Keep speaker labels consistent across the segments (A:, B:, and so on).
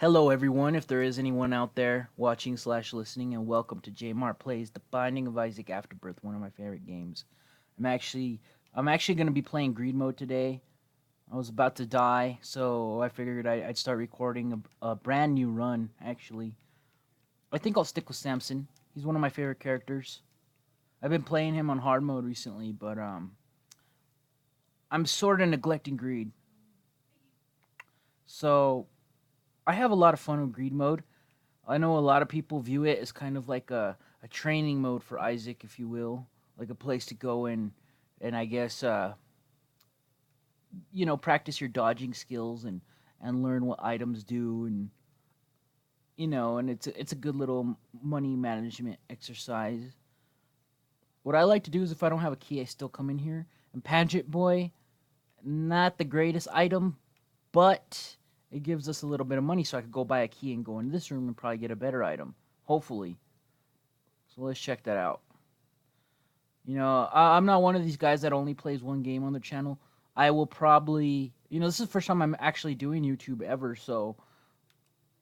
A: Hello, everyone, if there is anyone out there watching slash listening, and welcome to J Mart Plays The Binding of Isaac Afterbirth, one of my favorite games. I'm actually I'm actually going to be playing Greed Mode today. I was about to die, so I figured I'd start recording a brand new run, actually. I think I'll stick with Samson. He's one of my favorite characters. I've been playing him on hard mode recently, but I'm sort of neglecting Greed. So I have a lot of fun with Greed Mode. I know a lot of people view it as kind of like a training mode for Isaac, if you will, like a place to go and I guess practice your dodging skills and learn what items do and it's a good little money management exercise. What I like to do is if I don't have a key, I still come in here and Paget Boy, not the greatest item, but it gives us a little bit of money so I could go buy a key and go into this room and probably get a better item, hopefully. So let's check that out. I'm not one of these guys that only plays one game on the channel. I will probably, this is the first time I'm actually doing YouTube ever. So,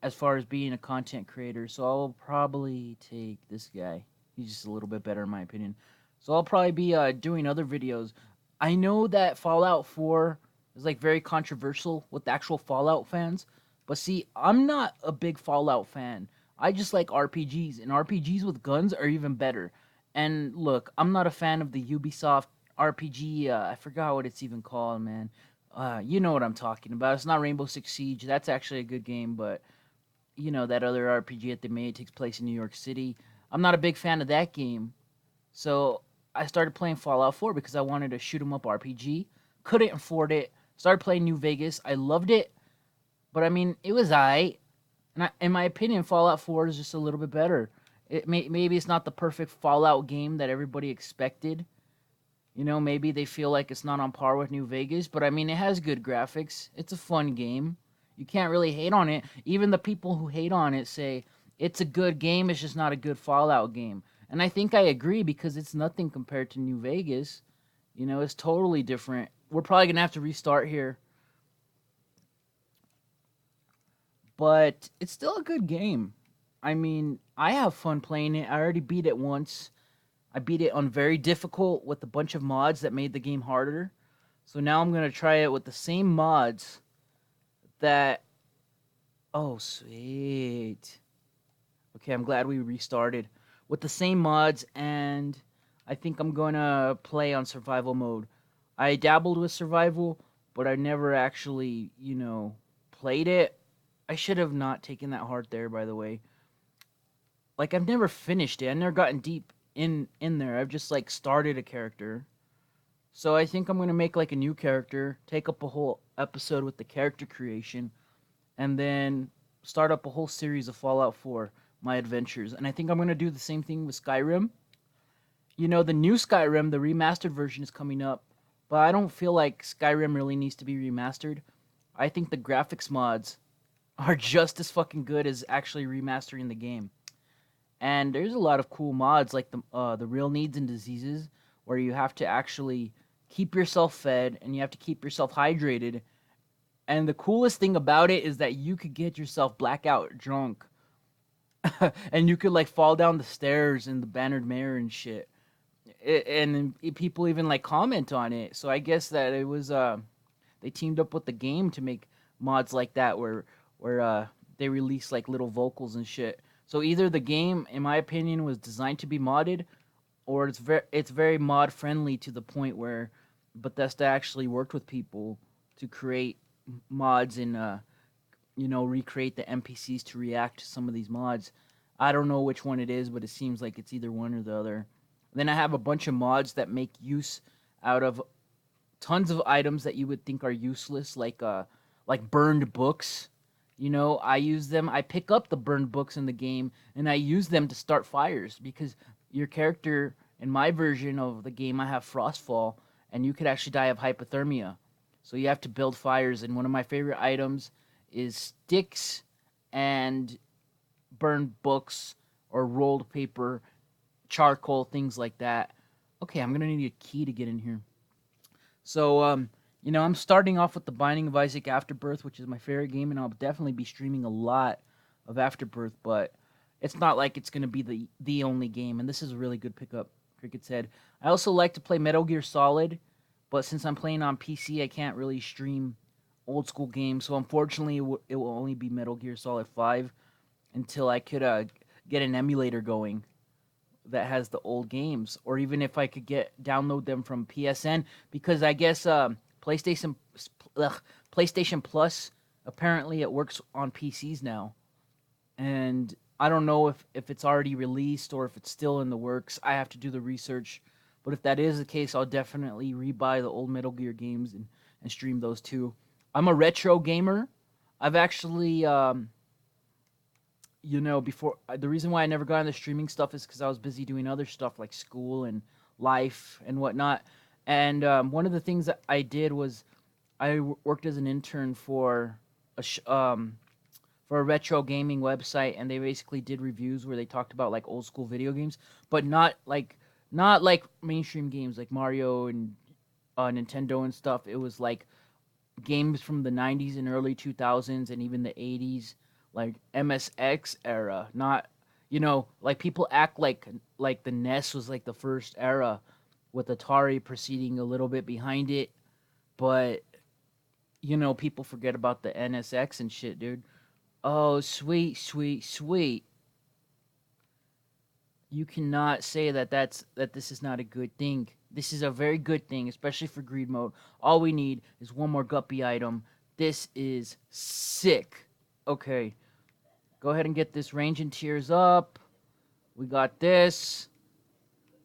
A: as far as being a content creator, so I'll probably take this guy. He's just a little bit better in my opinion. So I'll probably be doing other videos. I know that Fallout 4 is like very controversial with the actual Fallout fans, but see, I'm not a big Fallout fan. I just like RPGs, and RPGs with guns are even better. And look, I'm not a fan of the Ubisoft RPG. I forgot what it's even called, man. You know what I'm talking about. It's not Rainbow Six Siege. That's actually a good game, but that other RPG that they made takes place in New York City. I'm not a big fan of that game. So I started playing Fallout 4 because I wanted a shoot 'em up RPG. Couldn't afford it. Started playing New Vegas. I loved it, but I mean, it was I. In my opinion, Fallout 4 is just a little bit better. Maybe it's not the perfect Fallout game that everybody expected. Maybe they feel like it's not on par with New Vegas, but I mean, it has good graphics. It's a fun game. You can't really hate on it. Even the people who hate on it say it's a good game, it's just not a good Fallout game. And I think I agree because it's nothing compared to New Vegas. It's totally different. We're probably going to have to restart here, but it's still a good game. I mean, I have fun playing it. I already beat it once. I beat it on very difficult with a bunch of mods that made the game harder. So now I'm going to try it with the same mods that. Oh, sweet. Okay, I'm glad we restarted. With the same mods, and I think I'm going to play on survival mode. I dabbled with survival, but I never actually, played it. I should have not taken that hard there, by the way. Like, I've never finished it. I've never gotten deep in there. I've just, like, started a character. So I think I'm going to make, like, a new character, take up a whole episode with the character creation, and then start up a whole series of Fallout 4, my adventures. And I think I'm going to do the same thing with Skyrim. The new Skyrim, the remastered version is coming up, but I don't feel like Skyrim really needs to be remastered. I think the graphics mods are just as fucking good as actually remastering the game. And there's a lot of cool mods like the real needs and diseases where you have to actually keep yourself fed and you have to keep yourself hydrated. And the coolest thing about it is that you could get yourself blackout drunk. And you could like fall down the stairs in the bannered mare and shit. And people even like comment on it. So I guess that it was they teamed up with the game to make mods like that where they release like little vocals and shit. So either the game, in my opinion, was designed to be modded, or it's very mod friendly to the point where Bethesda actually worked with people to create mods and recreate the NPCs to react to some of these mods. I don't know which one it is, but it seems like it's either one or the other. Then I have a bunch of mods that make use out of tons of items that you would think are useless, like burned books. I use them. I pick up the burned books in the game and I use them to start fires because your character in my version of the game I have frostfall and you could actually die of hypothermia. So you have to build fires and one of my favorite items is sticks and burned books or rolled paper, charcoal, things like that. Okay, I'm going to need a key to get in here. So I'm starting off with the Binding of Isaac Afterbirth, which is my favorite game, and I'll definitely be streaming a lot of Afterbirth, but it's not like it's going to be the only game, and this is a really good pickup, Cricket's Head. I also like to play Metal Gear Solid, but since I'm playing on PC, I can't really stream old school games, so unfortunately, it will only be Metal Gear Solid 5 until I could get an emulator going that has the old games, or even if I could download them from PSN, because I guess PlayStation ugh, PlayStation Plus, apparently it works on PCs now, and I don't know if it's already released or if it's still in the works. I have to do the research, but if that is the case, I'll definitely rebuy the old Metal Gear games and stream those too. I'm a retro gamer. I've actually before the reason why I never got into streaming stuff is because I was busy doing other stuff like school and life and whatnot. And one of the things that I did was worked as an intern a sh- um, for a retro gaming website, and they basically did reviews where they talked about like old school video games, but not like mainstream games like Mario and Nintendo and stuff. It was like games from the 90s and early 2000s and even the 80s, like MSX era. Not, like people act like the NES was like the first era, with Atari preceding a little bit behind it, but people forget about the NSX and shit, dude. Oh, sweet, sweet, sweet. You cannot say that this is not a good thing. This is a very good thing, especially for greed mode. All we need is one more Guppy item. This is sick. Okay, go ahead and get this range and tiers up. We got this.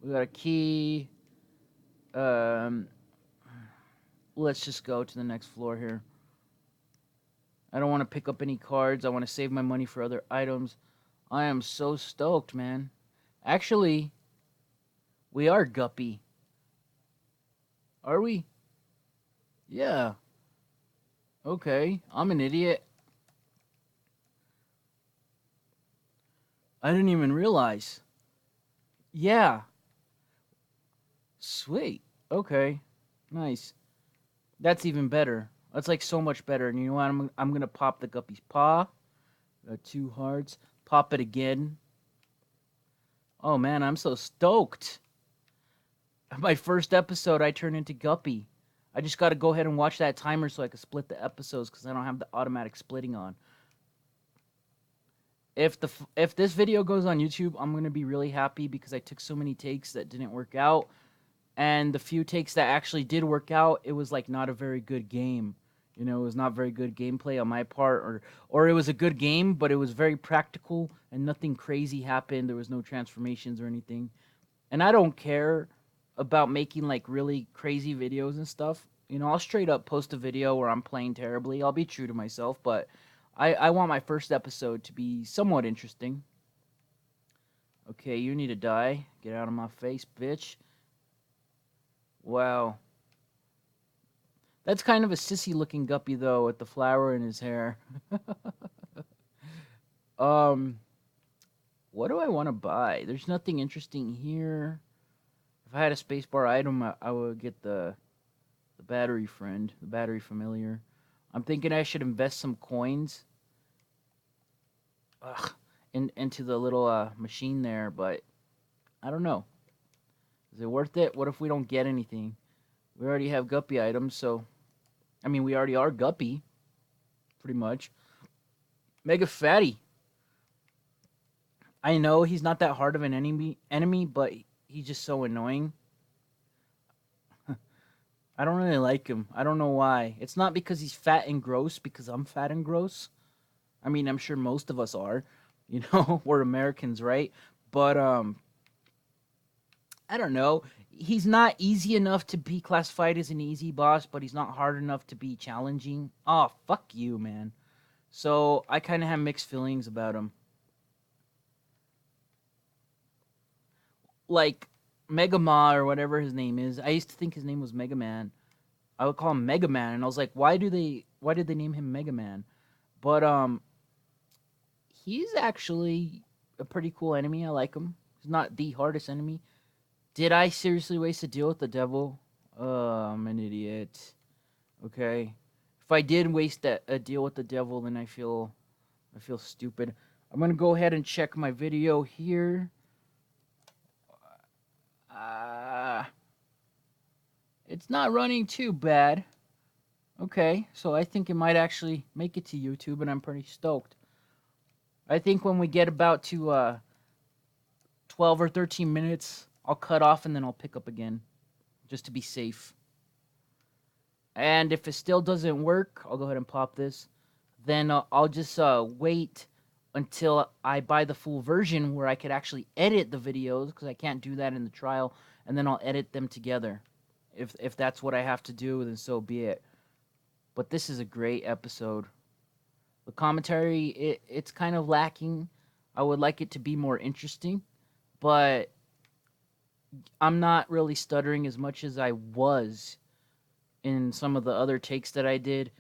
A: We got a key. Um, let's just go to the next floor here. I don't want to pick up any cards. I want to save my money for other items. I am so stoked, man. Actually, we are Guppy. Are we? Yeah. Okay. I'm an idiot. I didn't even realize. Yeah. Sweet. Okay. Nice. That's even better. That's like so much better. And you know what? I'm gonna pop the Guppy's paw. Got 2 hearts. Pop it again. Oh man, I'm so stoked. My first episode, I turned into Guppy. I just got to go ahead and watch that timer so I can split the episodes because I don't have the automatic splitting on. If this video goes on YouTube, I'm gonna be really happy because I took so many takes that didn't work out, and the few takes that actually did work out, it was like not a very good game. It was not very good gameplay on my part, or it was a good game, but it was very practical and nothing crazy happened. There was no transformations or anything, and I don't care about making like really crazy videos and stuff. I'll straight up post a video where I'm playing terribly. I'll be true to myself, but I want my first episode to be somewhat interesting. Okay, you need to die. Get out of my face, bitch. Wow. That's kind of a sissy looking Guppy though, with the flower in his hair. um what do I want to buy? There's nothing interesting here. If I had a spacebar item, I would get the battery friend, the battery familiar. I'm thinking I should invest some coins into the little machine there, but I don't know. Is it worth it? What if we don't get anything? We already have Guppy items, so we already are Guppy, pretty much. Mega Fatty. I know he's not that hard of an enemy, but he's just so annoying. I don't really like him. I don't know why. It's not because he's fat and gross, because I'm fat and gross. I'm sure most of us are. We're Americans, right? But I don't know. He's not easy enough to be classified as an easy boss, but he's not hard enough to be challenging. Oh, fuck you, man. So I kind of have mixed feelings about him. Like Mega Ma or whatever his name is. I used to think his name was Mega Man. I would call him Mega Man, and I was like, why did they name him Mega Man? But he's actually a pretty cool enemy. I like him. He's not the hardest enemy. Did I seriously waste a deal with the devil? Oh, I'm an idiot. Okay, if I did waste a deal with the devil, then I feel stupid. I'm gonna go ahead and check my video here. Uh, it's not running too bad. Okay, so I think it might actually make it to YouTube, and I'm pretty stoked. I think when we get about to 12 or 13 minutes, I'll cut off and then I'll pick up again, just to be safe. And if it still doesn't work, I'll go ahead and pop this. Then I'll just wait until I buy the full version where I could actually edit the videos, because I can't do that in the trial, and then I'll edit them together. If that's what I have to do, then so be it. But this is a great episode. The commentary, it's kind of lacking. I would like it to be more interesting, but I'm not really stuttering as much as I was in some of the other takes that I did,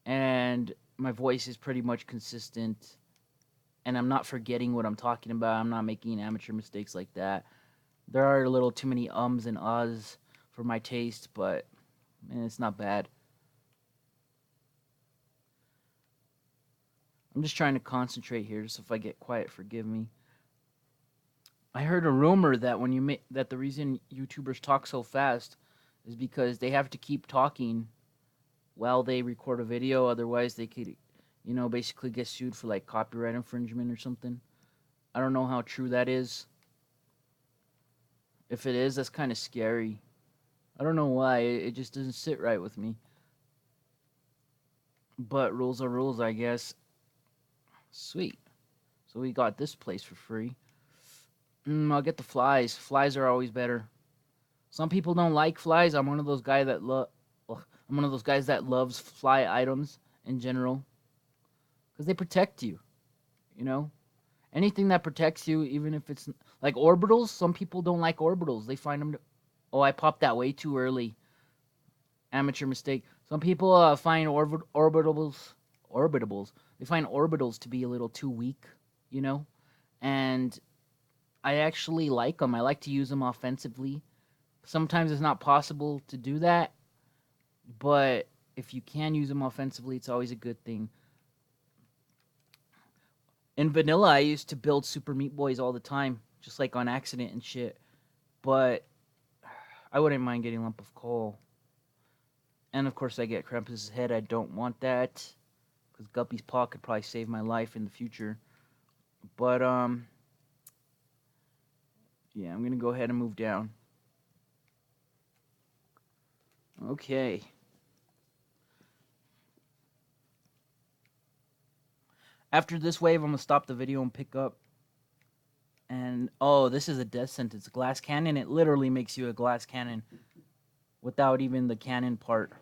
A: and my voice is pretty much consistent, and I'm not forgetting what I'm talking about. I'm not making amateur mistakes like that. There are a little too many ums and uhs for my taste, but man, it's not bad. I'm just trying to concentrate here, so if I get quiet, forgive me. I heard a rumor that that the reason YouTubers talk so fast is because they have to keep talking while they record a video, otherwise they could, basically get sued for like copyright infringement or something. I don't know how true that is. If it is, that's kind of scary. I don't know why, it just doesn't sit right with me. But rules are rules, I guess. Sweet. So we got this place for free. I'll get the flies. Flies are always better. Some people don't like flies. I'm one of those guys that I'm one of those guys that loves fly items in general, because they protect you. You know, anything that protects you, even if it's like orbitals. Some people don't like orbitals. They find them. Oh, I popped that way too early. Amateur mistake. Some people find orbitals. They find orbitals to be a little too weak. You know, and I actually like them. I like to use them offensively. Sometimes it's not possible to do that, but if you can use them offensively, it's always a good thing. In vanilla, I used to build Super Meat Boys all the time, just like on accident and shit. But I wouldn't mind getting Lump of Coal. And of course, I get Krampus's head. I don't want that, because Guppy's paw could probably save my life in the future. But yeah, I'm gonna go ahead and move down. Okay. After this wave, I'm gonna stop the video and pick up. And oh, this is a death sentence. Glass cannon. It literally makes you a glass cannon without even the cannon part.